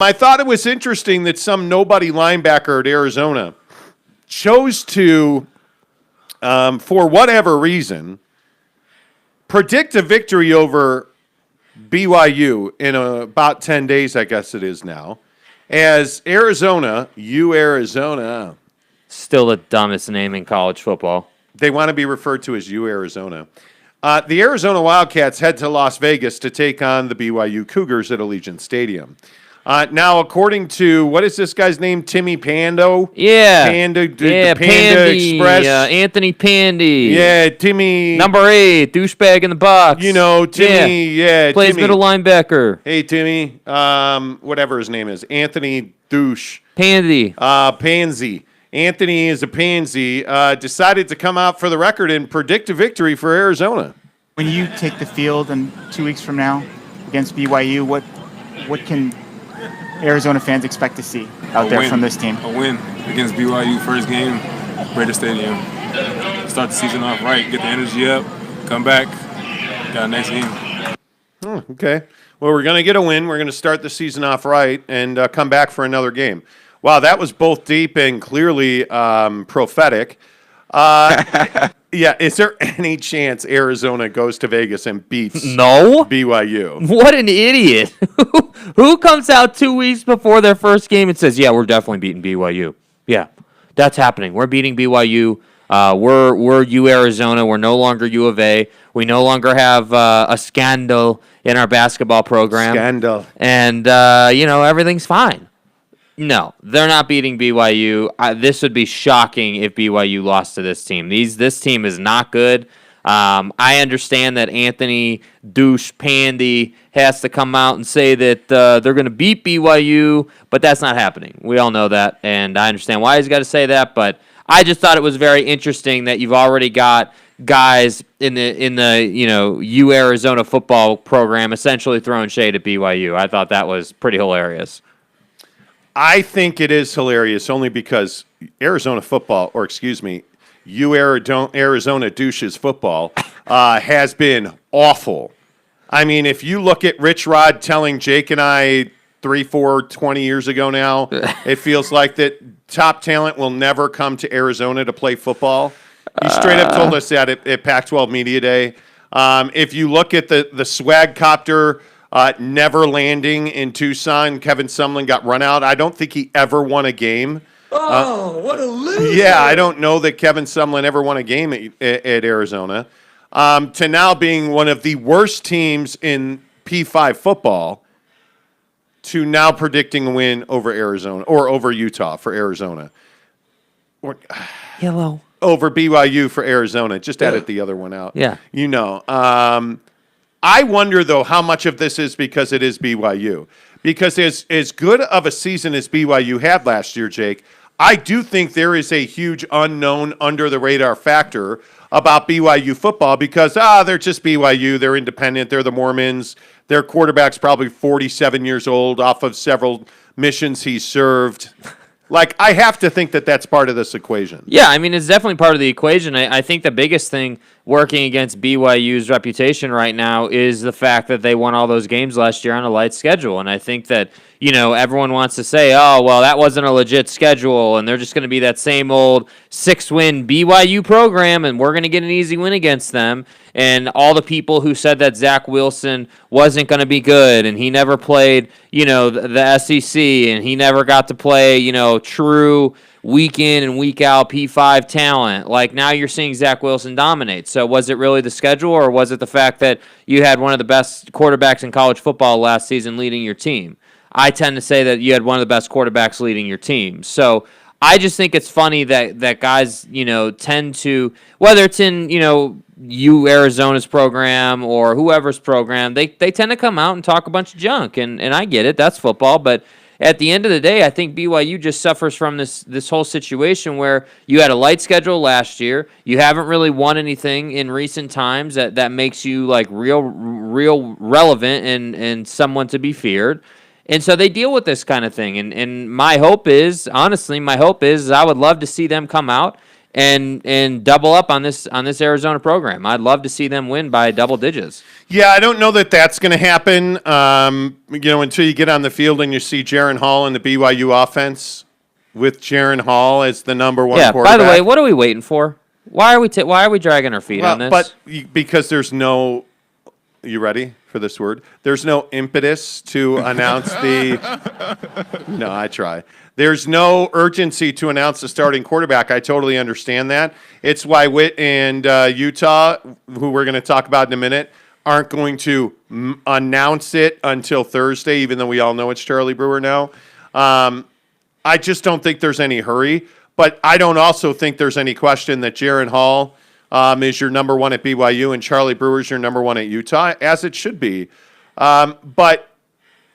I thought it was interesting that some nobody linebacker at Arizona chose to, for whatever reason, predict a victory over BYU in about 10 days, I guess it is now, as Arizona, Arizona. Still the dumbest name in college football. They want to be referred to as Arizona. The Arizona Wildcats head to Las Vegas to take on the BYU Cougars at Allegiant Stadium. Now, according to, what is this guy's name? Timmy Pando? Yeah. Panda Pandy, Express. Anthony Pandy. Yeah, Timmy. Number 8, douchebag in the box. You know, Timmy. Yeah, plays Timmy. middle linebacker. Hey, Timmy. Whatever his name is. Anthony Douche. Pandy. Pansy. Anthony is a pansy. Decided to come out for the record and predict a victory for Arizona. When you take the field in 2 weeks from now against BYU, what can Arizona fans expect to see out there from this team? A win against BYU, first game, Raider Stadium. Start the season off right, get the energy up, come back, got a nice game. Okay. Well, we're going to get a win. We're going to start the season off right and come back for another game. Wow, that was both deep and clearly prophetic. Yeah, is there any chance Arizona goes to Vegas and beats BYU? What an idiot. Who comes out 2 weeks before their first game and says, yeah, we're definitely beating BYU? Yeah, that's happening. We're beating BYU. We're Arizona. We're no longer U of A. We no longer have a scandal in our basketball program. Scandal. And, everything's fine. No, they're not beating BYU. This would be shocking if BYU lost to this team. This team is not good. I understand that Anthony Douche Pandy has to come out and say that they're going to beat BYU, but that's not happening. We all know that, and I understand why he's got to say that, but I just thought it was very interesting that you've already got guys in the Arizona football program essentially throwing shade at BYU. I thought that was pretty hilarious. I think it is hilarious only because Arizona football, or excuse me, Arizona douches football has been awful. I mean, if you look at Rich Rod telling Jake and I 20 years ago now, it feels like that top talent will never come to Arizona to play football. He straight up told us that at Pac-12 Media Day. If you look at the swag copter never landing in Tucson, Kevin Sumlin got run out. I don't think he ever won a game. What a loser. Yeah, I don't know that Kevin Sumlin ever won a game at Arizona. To now being one of the worst teams in P5 football, to now predicting a win over Arizona or over Utah for Arizona. Yellow. Over BYU for Arizona. Just edit the other one out. Yeah. I wonder, though, how much of this is because it is BYU. Because as good of a season as BYU had last year, Jake, I do think there is a huge unknown under-the-radar factor about BYU football because, they're just BYU. They're independent. They're the Mormons. Their quarterback's probably 47 years old off of several missions he served. Like, I have to think that that's part of this equation. Yeah, I mean, it's definitely part of the equation. I think the biggest thing working against BYU's reputation right now is the fact that they won all those games last year on a light schedule. And I think that, everyone wants to say, oh, well, that wasn't a legit schedule, and they're just going to be that same old 6-win BYU program, and we're going to get an easy win against them. And all the people who said that Zach Wilson wasn't going to be good, and he never played, the SEC, and he never got to play, true week in and week out P5 talent. Like, now you're seeing Zach Wilson dominate. So was it really the schedule, or was it the fact that you had one of the best quarterbacks in college football last season leading your team? I tend to say that you had one of the best quarterbacks leading your team. So I just think it's funny that guys, tend to, whether it's in, Arizona's program or whoever's program, they tend to come out and talk a bunch of junk. And I get it. That's football. But at the end of the day, I think BYU just suffers from this whole situation where you had a light schedule last year. You haven't really won anything in recent times that makes you like real relevant and someone to be feared. And so they deal with this kind of thing. And my hope is I would love to see them come out and double up on this Arizona program. I'd love to see them win by double digits. Yeah, I don't know that that's going to happen. Until you get on the field and you see Jaron Hall in the BYU offense with Jaron Hall as the number one quarterback. By the way, what are we waiting for? Why are we dragging our feet on this? But because there's no. You ready for this word? There's no impetus to announce the. No, I try. There's no urgency to announce the starting quarterback. I totally understand that. It's why Witt and Utah, who we're going to talk about in a minute, aren't going to announce it until Thursday, even though we all know it's Charlie Brewer now. I just don't think there's any hurry. But I don't also think there's any question that Jaron Hall is your number one at BYU and Charlie Brewer is your number one at Utah, as it should be. But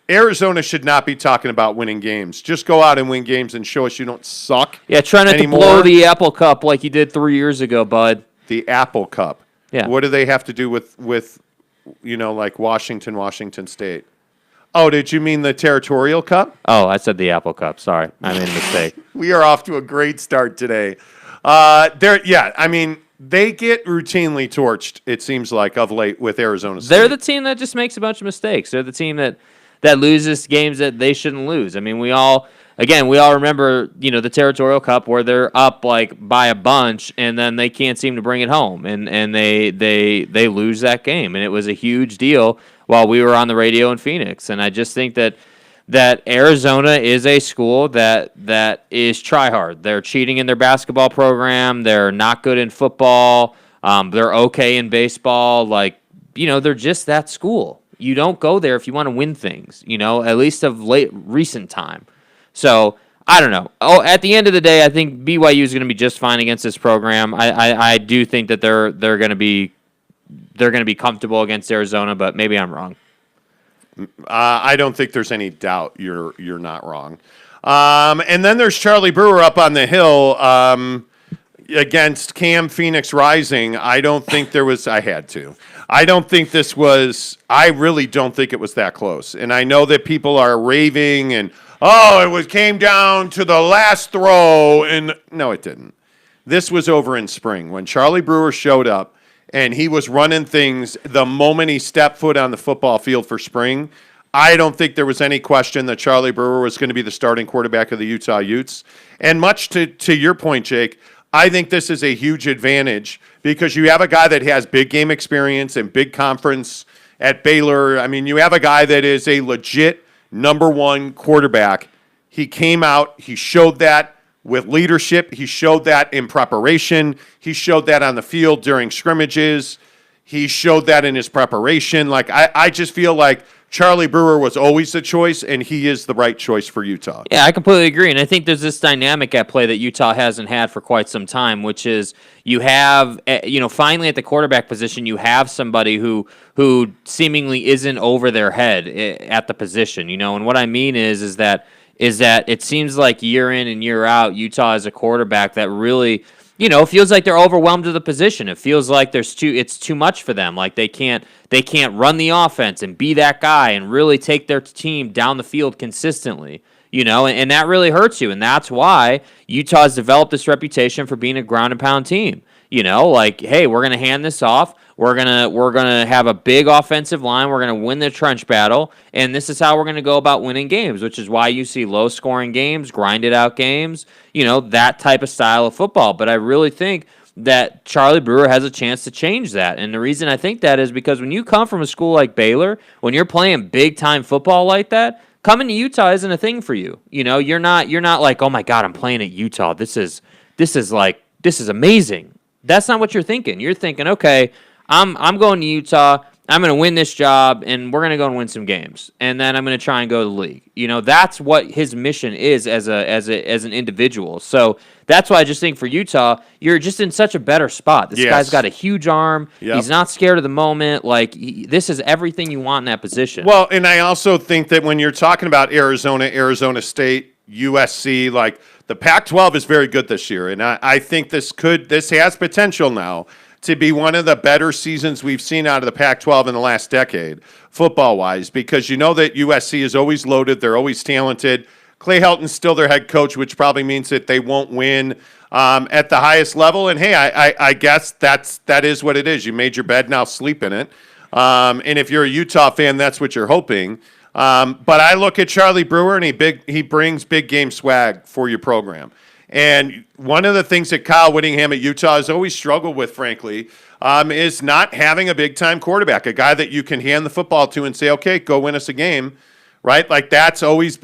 Arizona should not be talking about winning games. Just go out and win games and show us you don't suck. Yeah, try not anymore. to blow the Apple Cup like you did 3 years ago, bud. The Apple Cup. Yeah. What do they have to do with like Washington State? Oh, did you mean the Territorial Cup? Oh, I said the Apple Cup. Sorry, I made a mistake. We are off to a great start today. They get routinely torched, it seems like, of late with Arizona State. They're the team that just makes a bunch of mistakes. They're the team that loses games that they shouldn't lose. I mean, we all remember, the Territorial Cup where they're up like by a bunch and then they can't seem to bring it home and they lose that game. And it was a huge deal while we were on the radio in Phoenix. And I just think that Arizona is a school that is try hard. They're cheating in their basketball program. They're not good in football. They're okay in baseball. They're just that school. You don't go there if you want to win things, at least of recent time. So I don't know. At the end of the day, I think BYU is going to be just fine against this program. I do think that they're going to be comfortable against Arizona, but maybe I'm wrong. I don't think there's any doubt you're not wrong. And then there's Charlie Brewer up on the hill against Cam Phoenix Rising. I don't think there was. I had to. I don't think this was. I really don't think it was that close. And I know that people are raving and came down to the last throw. And no, it didn't. This was over in spring when Charlie Brewer showed up. And he was running things the moment he stepped foot on the football field for spring. I don't think there was any question that Charlie Brewer was going to be the starting quarterback of the Utah Utes. And much to your point, Jake, I think this is a huge advantage because you have a guy that has big game experience and big conference at Baylor. I mean, you have a guy that is a legit number one quarterback. He came out, he showed that with leadership. He showed that in preparation. He showed that on the field during scrimmages. He showed that in his preparation. I just feel like Charlie Brewer was always the choice, and he is the right choice for Utah. Yeah, I completely agree. And I think there's this dynamic at play that Utah hasn't had for quite some time, which is you have, finally at the quarterback position, you have somebody who seemingly isn't over their head at the position, And what I mean is that it seems like year in and year out, Utah is a quarterback that really, feels like they're overwhelmed to the position. It feels like it's too much for them. Like they can't run the offense and be that guy and really take their team down the field consistently. And that really hurts you. And that's why Utah's developed this reputation for being a ground and pound team. Hey, we're gonna hand this off. We're gonna have a big offensive line. We're gonna win the trench battle, and this is how we're gonna go about winning games. Which is why you see low scoring games, grinded out games. That type of style of football. But I really think that Charlie Brewer has a chance to change that. And the reason I think that is because when you come from a school like Baylor, when you're playing big time football like that, coming to Utah isn't a thing for you. You're not like, oh my God, I'm playing at Utah. This is amazing. That's not what you're thinking. You're thinking, okay, I'm going to Utah. I'm going to win this job, and we're going to go and win some games. And then I'm going to try and go to the league. That's what his mission is as an individual. So that's why I just think for Utah, you're just in such a better spot. This guy's got a huge arm. Yep. He's not scared of the moment. This is everything you want in that position. Well, and I also think that when you're talking about Arizona State, USC, the Pac-12 is very good this year, and I think this has potential now to be one of the better seasons we've seen out of the Pac-12 in the last decade, football-wise, because that USC is always loaded, they're always talented. Clay Helton's still their head coach, which probably means that they won't win at the highest level. And hey, I guess that is what it is. You made your bed, now sleep in it. And if you're a Utah fan, that's what you're hoping. But I look at Charlie Brewer, and he brings big game swag for your program. And one of the things that Kyle Whittingham at Utah has always struggled with, frankly, is not having a big-time quarterback, a guy that you can hand the football to and say, okay, go win us a game, right? Like this has always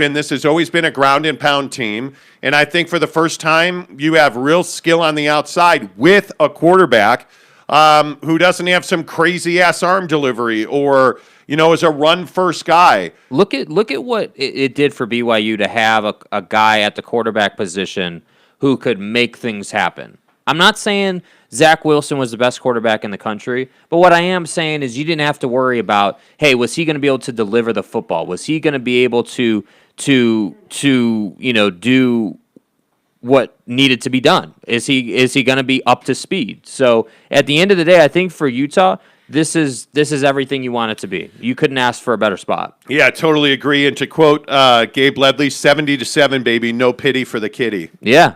been a ground-and-pound team. And I think for the first time, you have real skill on the outside with a quarterback who doesn't have some crazy-ass arm delivery or – is a run-first guy. Look at what it did for BYU to have a guy at the quarterback position who could make things happen. I'm not saying Zach Wilson was the best quarterback in the country, but what I am saying is you didn't have to worry about, hey, was he going to be able to deliver the football? Was he going to be able to do what needed to be done? Is he going to be up to speed? So at the end of the day, I think for Utah, this is everything you want it to be. You couldn't ask for a better spot. Yeah, I totally agree. And to quote Gabe Ledley, 70-7, baby, no pity for the kitty. Yeah.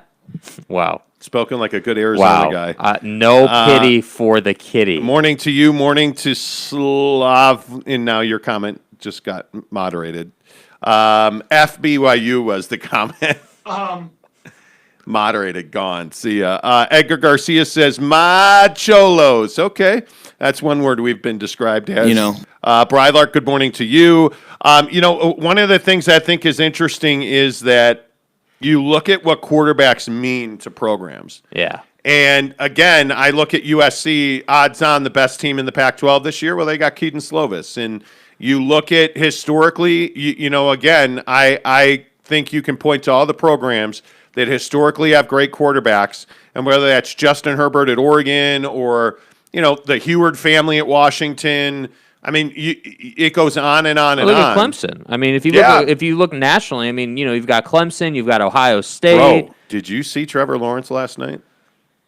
Wow. Spoken like a good Arizona guy. No pity for the kitty. Morning to you, morning to Slav. And now your comment just got moderated. FBYU was the comment. Moderated, gone. See ya. Edgar Garcia says, macholos. Okay. That's one word we've been described as. Brylark, good morning to you. One of the things I think is interesting is that you look at what quarterbacks mean to programs. Yeah. And again, I look at USC, odds on the best team in the Pac-12 this year. Well, they got Keaton Slovis. And you look at historically, again, I think you can point to all the programs that historically have great quarterbacks, and whether that's Justin Herbert at Oregon or the Heward family at Washington. I mean, it goes on and on and on. Look at Clemson. I mean, if you look nationally, I mean, you've got Clemson, you've got Ohio State. Bro, did you see Trevor Lawrence last night?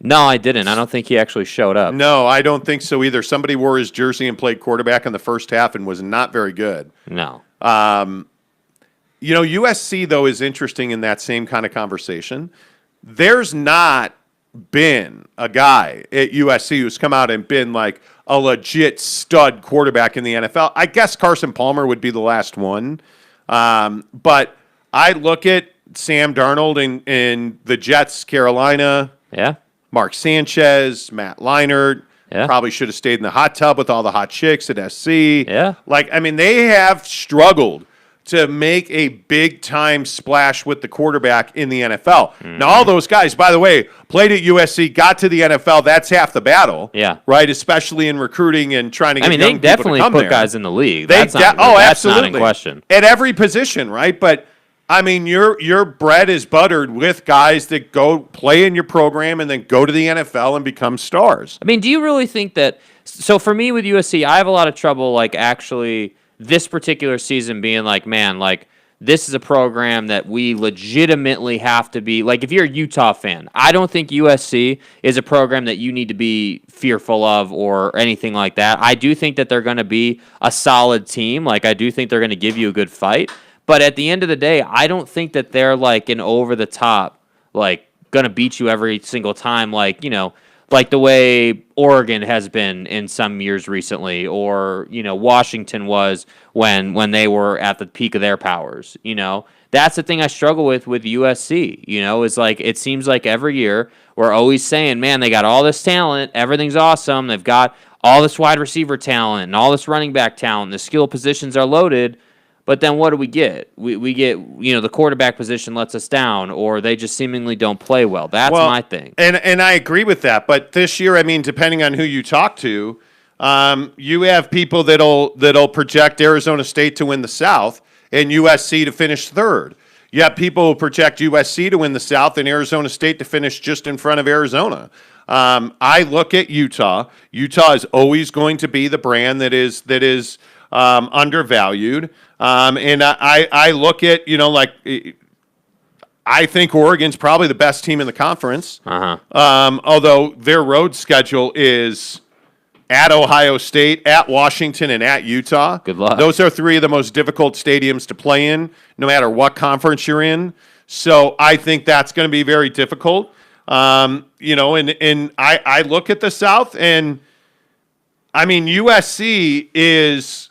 No, I didn't. I don't think he actually showed up. No, I don't think so either. Somebody wore his jersey and played quarterback in the first half and was not very good. No. USC, though, is interesting in that same kind of conversation. There's not been a guy at USC who's come out and been like a legit stud quarterback in the NFL. I guess Carson Palmer would be the last one. But I look at Sam Darnold in the Jets, Carolina. Yeah. Mark Sanchez, Matt Leinart. Yeah. Probably should have stayed in the hot tub with all the hot chicks at SC. Yeah. They have struggled to make a big-time splash with the quarterback in the NFL. Mm-hmm. Now, all those guys, by the way, played at USC, got to the NFL. That's half the battle. Yeah. Right? Especially in recruiting and trying to get young they people definitely to come put there. guys in the league. That's not in question. At every position, right? But, I mean, your bread is buttered with guys that go play in your program and then go to the NFL and become stars. I mean, do you really think that – so for me with USC, I have a lot of trouble, actually – this particular season being this is a program that we legitimately have to be, if you're a Utah fan, I don't think USC is a program that you need to be fearful of or anything like that. I do think that they're going to be a solid team. I do think they're going to give you a good fight. But at the end of the day, I don't think that they're an over-the-top, going to beat you every single time, like the way Oregon has been in some years recently, or Washington was when they were at the peak of their powers. That's the thing I struggle with USC. Is it seems like every year we're always saying, man, they got all this talent, everything's awesome, they've got all this wide receiver talent and all this running back talent, the skill positions are loaded. But then what do we get? We get, the quarterback position lets us down, or they just seemingly don't play well. That's my thing. And I agree with that. But this year, I mean, depending on who you talk to, you have people that'll project Arizona State to win the South and USC to finish third. You have people who project USC to win the South and Arizona State to finish just in front of Arizona. I look at Utah. Utah is always going to be the brand that is undervalued. And I look at, I think Oregon's probably the best team in the conference. Although their road schedule is at Ohio State, at Washington, and at Utah. Good luck. Those are three of the most difficult stadiums to play in, no matter what conference you're in. So I think that's going to be very difficult. And I look at the South, and I mean, USC is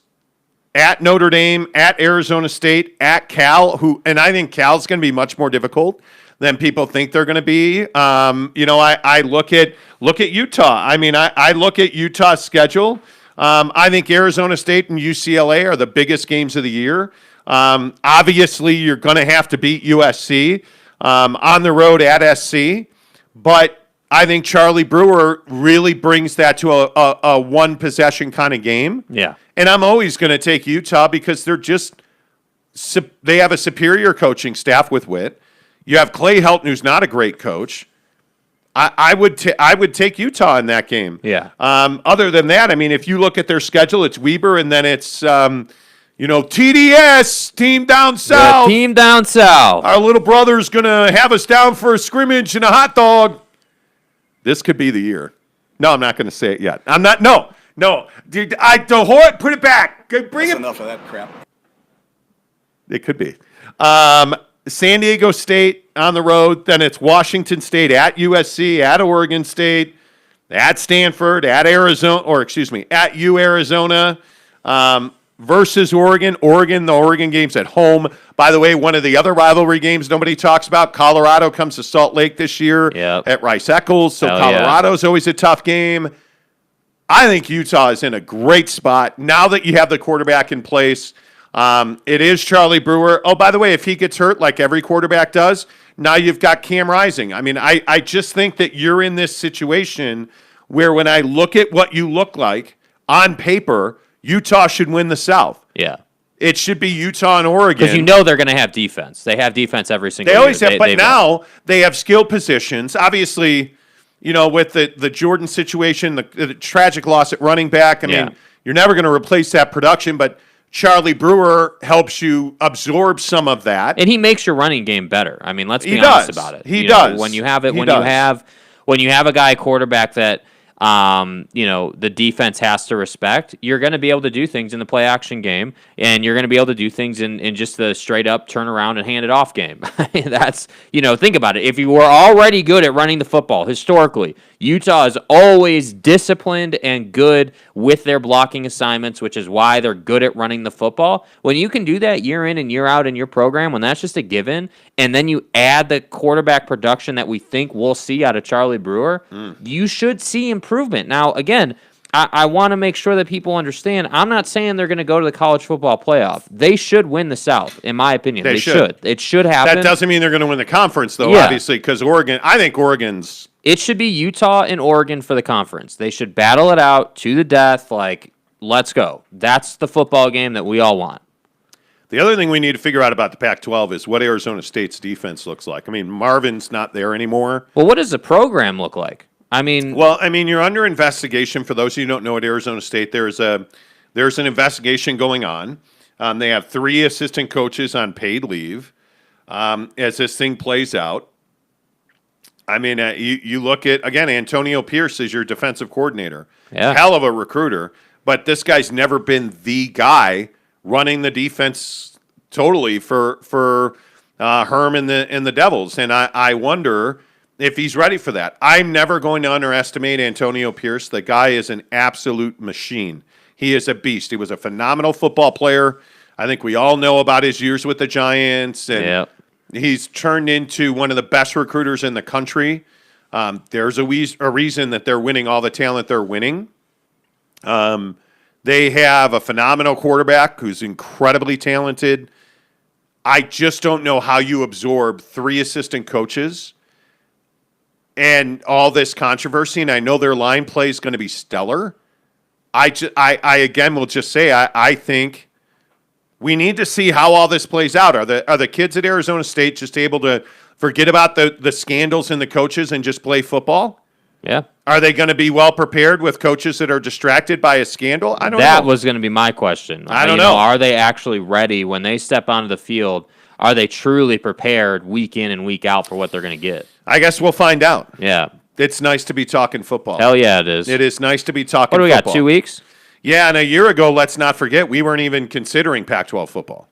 at Notre Dame, at Arizona State, at Cal, and I think Cal's going to be much more difficult than people think they're going to be. I look at Utah. I mean, I look at Utah's schedule. I think Arizona State and UCLA are the biggest games of the year. Obviously, you're going to have to beat USC on the road at SC, but I think Charlie Brewer really brings that to a one possession kind of game. Yeah. And I'm always going to take Utah because they have a superior coaching staff with Witt. You have Clay Helton, who's not a great coach. I would take Utah in that game. Yeah. Other than that, I mean, if you look at their schedule, it's Weber, and then it's TDS, team down south. The team down south. Our little brother's gonna have us down for a scrimmage and a hot dog. This could be the year. No, I'm not going to say it yet. I'm not. No. Dude, put it back. Bring it. Enough of that crap. It could be. San Diego State on the road. Then it's Washington State at USC, at Oregon State, at Stanford, at Arizona. Versus Oregon. The Oregon game's at home. By the way, one of the other rivalry games nobody talks about, Colorado comes to Salt Lake this year at Rice-Eccles, so Colorado's always a tough game. I think Utah is in a great spot now that you have the quarterback in place. It is Charlie Brewer. Oh, by the way, if he gets hurt like every quarterback does, now you've got Cam Rising. I mean, I just think that you're in this situation where when I look at what you look like on paper, Utah should win the South. Yeah. It should be Utah and Oregon. Because they're going to have defense. They have defense every single year. They always have, but now they have skill positions. Obviously, with the Jordan situation, the tragic loss at running back, I mean, you're never going to replace that production, but Charlie Brewer helps you absorb some of that. And he makes your running game better. I mean, let's be honest about it. He does. When you have a guy quarterback that the defense has to respect, you're going to be able to do things in the play action game, and you're going to be able to do things in just the straight up turn around and hand it off game. That's, think about it. If you were already good at running the football historically, Utah is always disciplined and good with their blocking assignments, which is why they're good at running the football. When you can do that year in and year out in your program, when that's just a given, and then you add the quarterback production that we think we'll see out of Charlie Brewer, you should see improvement. Now, again, I want to make sure that people understand, I'm not saying they're going to go to the college football playoff. They should win the South, in my opinion. They should. It should happen. That doesn't mean they're going to win the conference, though, obviously, because I think Oregon's... It should be Utah and Oregon for the conference. They should battle it out to the death, let's go. That's the football game that we all want. The other thing we need to figure out about the Pac-12 is what Arizona State's defense looks like. I mean, Marvin's not there anymore. Well, what does the program look like? You're under investigation. For those of you who don't know, at Arizona State, there's an investigation going on. They have 3 assistant coaches on paid leave as this thing plays out. I mean, you look at, again, Antonio Pierce is your defensive coordinator. Yeah. Hell of a recruiter. But this guy's never been the guy running the defense totally for Herm and the Devils. And I wonder if he's ready for that. I'm never going to underestimate Antonio Pierce. The guy is an absolute machine. He is a beast. He was a phenomenal football player. I think we all know about his years with the Giants. And he's turned into one of the best recruiters in the country. There's a reason that they're winning all the talent they're winning. They have a phenomenal quarterback who's incredibly talented. I just don't know how you absorb 3 assistant coaches and all this controversy. And I know their line play is going to be stellar. I again will just say I think we need to see how all this plays out. Are the kids at Arizona State just able to forget about the scandals and the coaches and just play football? Yeah. Are they going to be well prepared with coaches that are distracted by a scandal? I don't know. That was going to be my question. I don't know. Are they actually ready when they step onto the field? Are they truly prepared week in and week out for what they're going to get? I guess we'll find out. Yeah. It's nice to be talking football. Hell yeah, it is. It is nice to be talking football. What do we got, 2 weeks? Yeah, and a year ago, let's not forget, we weren't even considering Pac-12 football.